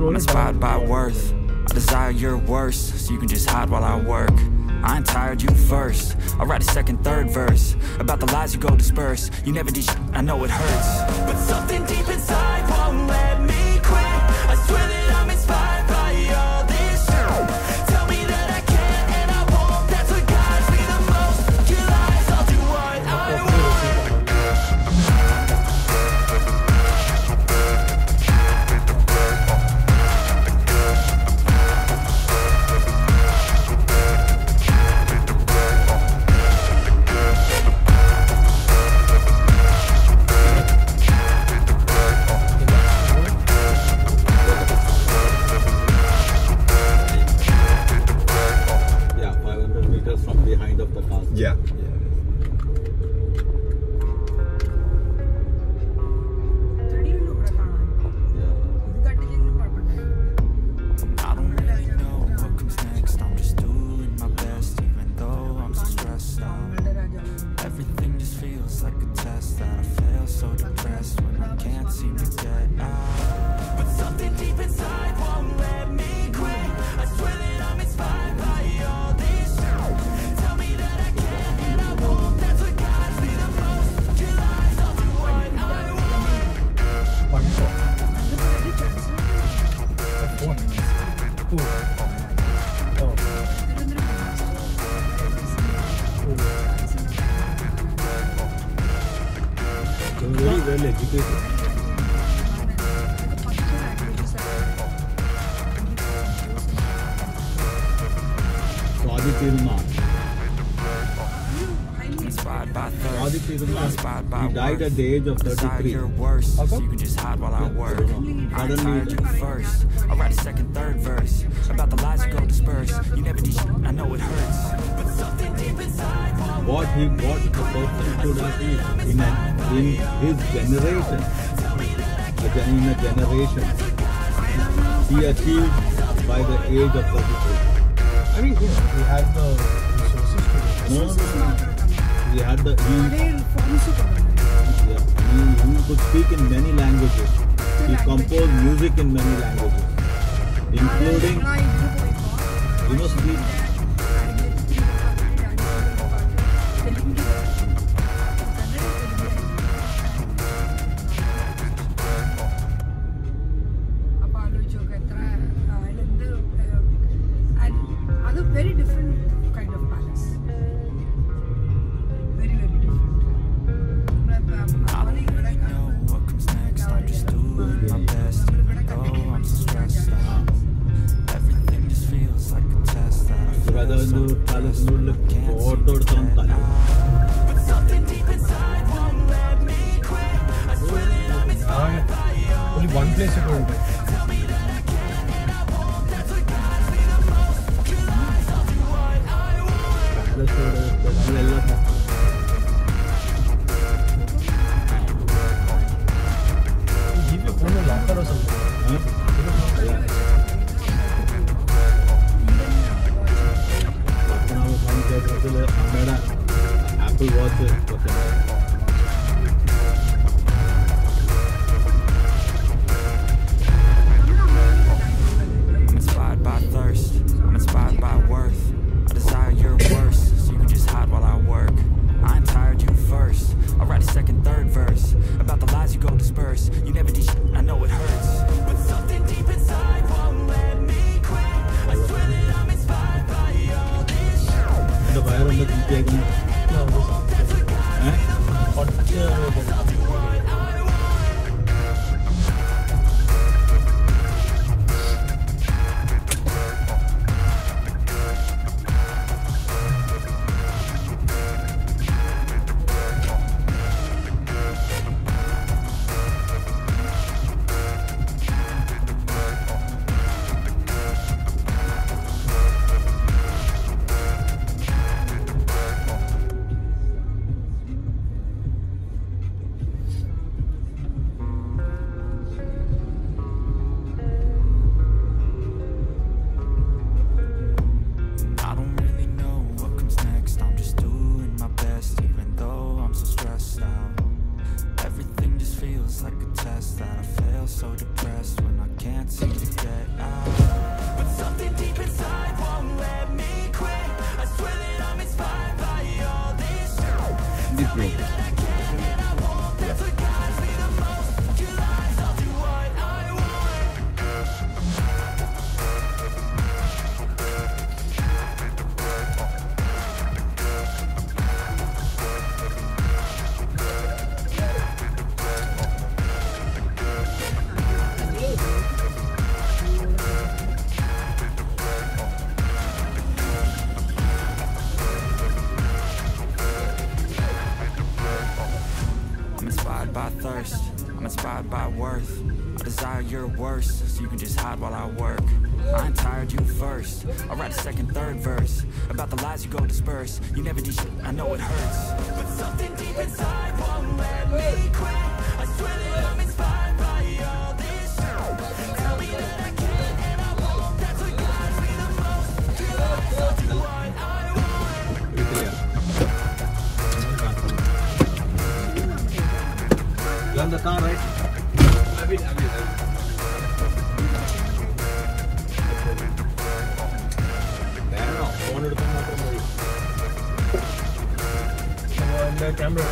I'm inspired by worth. I desire your worst, so you can just hide while I work. I ain't tired, you first. I'll write a second, third verse about the lies you go disperse. You never did shit, I know it hurts, but something deep inside won't let me quit. I swear that I'm inspired by all this shit. Tell me that I can and I won't. That's what guides me the most. Your lies, I'll do what I want. Yeah. I don't really know what comes next. I'm just doing my best, even though I'm so stressed out. Everything just feels like a test that I fail, so depressed when I can't seem to get out. But something deep inside won't let me quit. I swear that I'm inspired by all this shit. Tell me that I can and I won't. That's what guides me the most. Your lies, I'll do what I want. Very well educated. Inspired by thirst. Inspired by he died at the age of 33. Your worst, so you can just hide while I work. I ain't tired, you first. I'll write a second, third verse about the lies you go disperse. You never did shit, I know it hurts, but something deep inside won't. What the person should achieve in his generation, in a generation, he achieved by the age of 33. I mean, he had the resources to No. He had the he could speak in many languages. He composed music in many languages, including speak. and other very different kind of palace. Very, very different. I don't really know what comes next. I'm just doing my best, even though I'm so stressed out. Everything just feels like a test that I fail, so depressed when I can't seem to get out. But something deep inside won't let me quit. I swear that I'm inspired by all. only one place to go. Tell me that I can and I won't. That's what guides me the most. Your lies, I'll do what I want. Give your phone a locker or something. Apple Watch. I'm inspired by thirst. I'm inspired by worth. I desire your worst, so you can just hide while I work. I ain't tired, you first. I'll write a second, third verse about the lies you go disperse. You never did shit, I know it hurts, but something deep inside won't let me quit. I swear that I'm inspired by all this shit. The wire on the keychain. That's what guides me the most. Your lies, I'll do what I want. you're worse, so you can just hide while I work. I ain't tired, you first. I'll write a second, third verse about the lies you go disperse. You never did shit, I know it hurts, but something deep inside won't let me quit. I swear that I'm inspired by all this shit. Tell me that I can and I won't. That's what drives me the most. Till I do what I want. You on the car, right? Phone എടുക്കാൻ മാത്രം മതി. എൻ്റെ camera